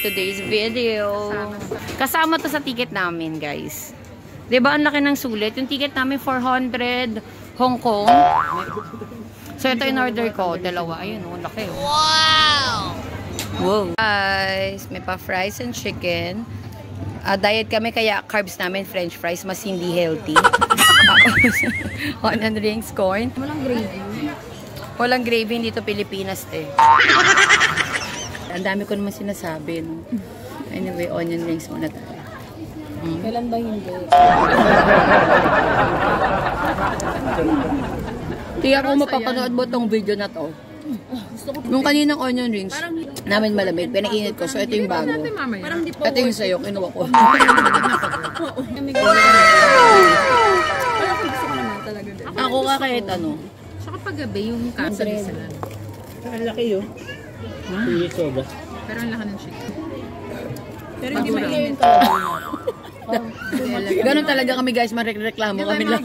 today's video. Kasama to sa ticket namin, guys. Diba, ang laki ng sulit. Yung ticket namin, 400 Hong Kong. So, ito in-order ko. Dalawa. Ayun, ang laki. Wow! Wow. Guys, may pa fries and chicken. Diet kami, kaya carbs namin, french fries, mas hindi healthy. Onion rings, corn. Walang gravy. Walang gravy, dito Pilipinas, eh. Ang dami ko naman sinasabi, no? Anyway, onion rings muna tayo. Kailan ba hindi? Tiyak ko mapapanood mo tong video na to. Nung kaninang onion rings, namin malamig, pinainit ko. So, ito yung bago. Ito yung sayo, kinuha ko. Ako ka kahit ano. Saka paggabi yung kasalisan. Ang laki yun. Hindi soba. Pero ang laki ng chicken. Pero hindi mainit. Ganon talaga kami, guys, mareklamo kami lang.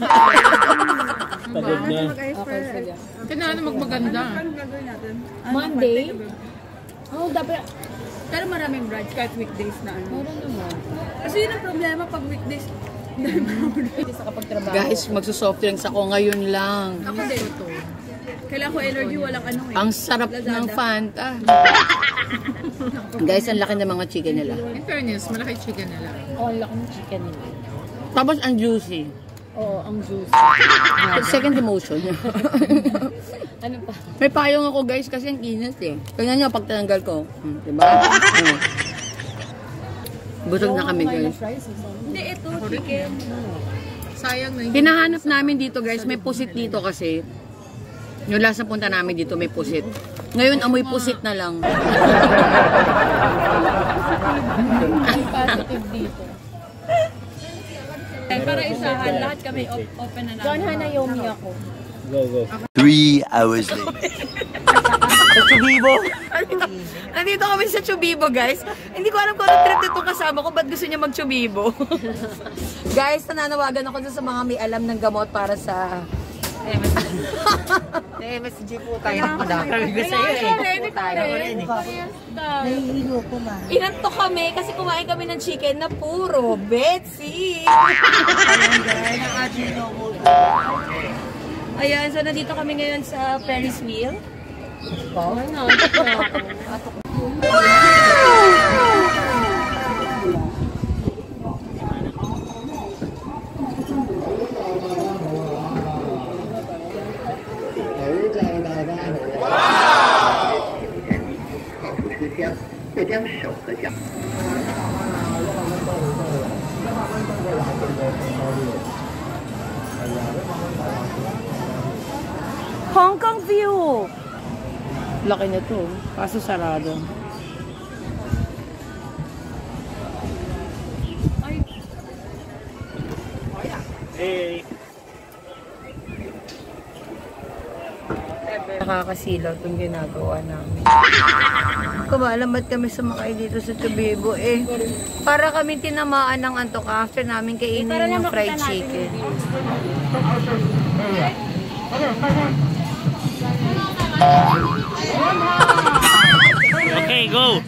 Pagod na. Kailangan magmaganda. Monday? Oh, dapat. Pero maraming branch kahit weekdays na ano. Meron naman. Kasi yun ang problema pag weekdays. Sa kapag trabaho. Guys, magsusoft drinks ako ngayon lang. Ako din. Kailangan ko energy, walang ano eh. Ang sarap ng Fanta. Guys, ang laki ng mga chicken nila. In fairness, malaki chicken nila. Oh, ang laki ng chicken nila. Tapos ang juicy. Oo, ang juice. Second emotion. Ano pa? May payong ako, guys, kasi ang init eh. Tingnan nyo, pag tinanggal ko. Diba? Busog na kami, guys. Hindi, ito, chicken. Sayang na yun. Hinahanap namin dito, guys. May pusit dito kasi. Yung last na punta namin dito, may pusit. Ngayon, amoy pusit na lang. Positive dito. Para isahan, lahat kami open na namin. John Hanayomi ako. Go. 3 hours later. Sa Chubibo. Nandito kami sa Chubibo, guys. Hindi ko alam kung ano trip nito kasama ko. Ba't gusto niya mag-Chubibo? Guys, nananawagan ako sa mga may alam ng gamot para sa MSG po tayo. Sabi ko sa'yo eh. Nahihilo ko ma. Inanto kami kasi kumain kami ng chicken na puro Betsy. Ayan, so nandito kami ngayon sa Ferris wheel. Wow. Hong Kong view! Laki na to, kaso sarado. Hey. Nakakasilaw itong ginagawa namin. Kumalamat kami sumakay dito sa Chubibo eh. Para kami tinamaan ng antok after namin kainin yung fried chicken. Okay, go.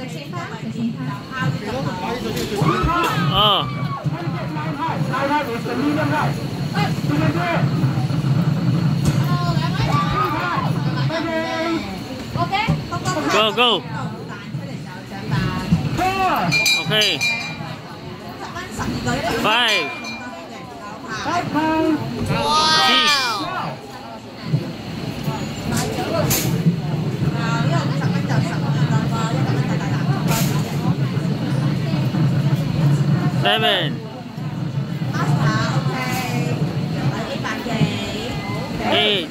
Oh. Go. Okay. 5. 7. 8.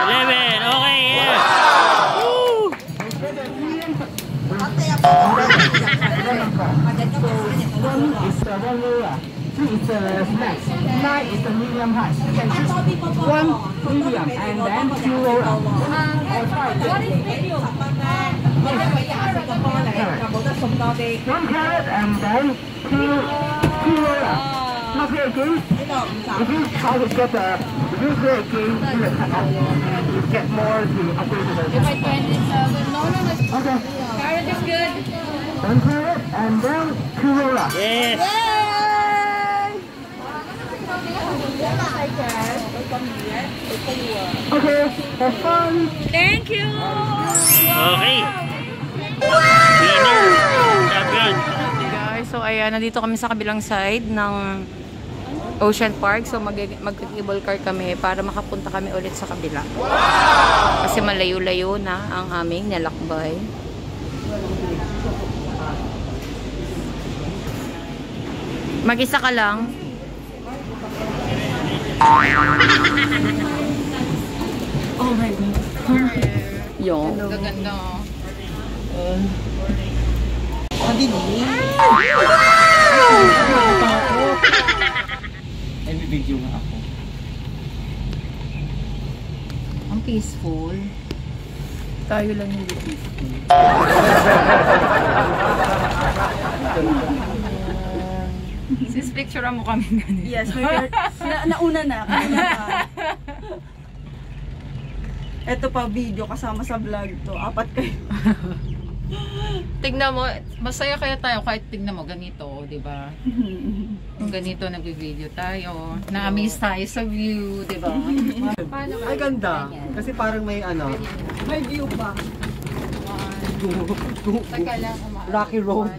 11. Okay, yeah. Woo! It's a snack. 9 is the medium height. You can choose 1 medium and then 2 roll up. What is medium? One carrot and then 2 roll up. not play a game, if you try to get if you play a game, you get more to upgrade the If I 27, no, Okay. carrot is good. One carrot and then 2 roller. Yes! Okay, have fun. Thank you! Okay. Winner. Champion. Guys, so ayan, nandito kami sa kabilang side ng Ocean Park. So mag-cable car kami para makapunta kami ulit sa kabila. Kasi malayo-layo na ang aming nilakbay. Mag-isa ka lang. Oh my God. Yung. Gaganda. And video nga ako. Ang peaceful. Tayo lang hindi peaceful. Sis, picture mo kami ganito. Yes, nauna na. Ito pa video kasama sa vlog to. 4 kayo. Tignan mo, masaya kaya tayo kahit tignan mo ganito, di ba? Kung ganito nagbi-video tayo, na-amaze tayo sa view, di ba? Ay, ganda. Kasi parang may ano, May view pa. Rocky Road.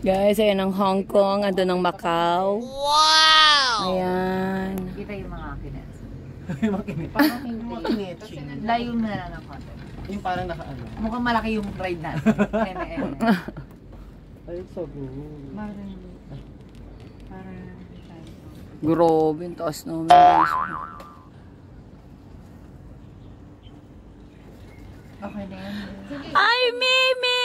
Guys, ayan ang Hong Kong, ando ng Macau. Wow! Ayan. Kita yung mga kinets. Yung makinit. Parang hindi. Makinit. Layo na lang ng konti. Yung parang naka-ano. Mukhang malaki yung ride natin. Ay, so good. Parang Grabe, ang taas namin guys. okay na yan. Ay, Mimi!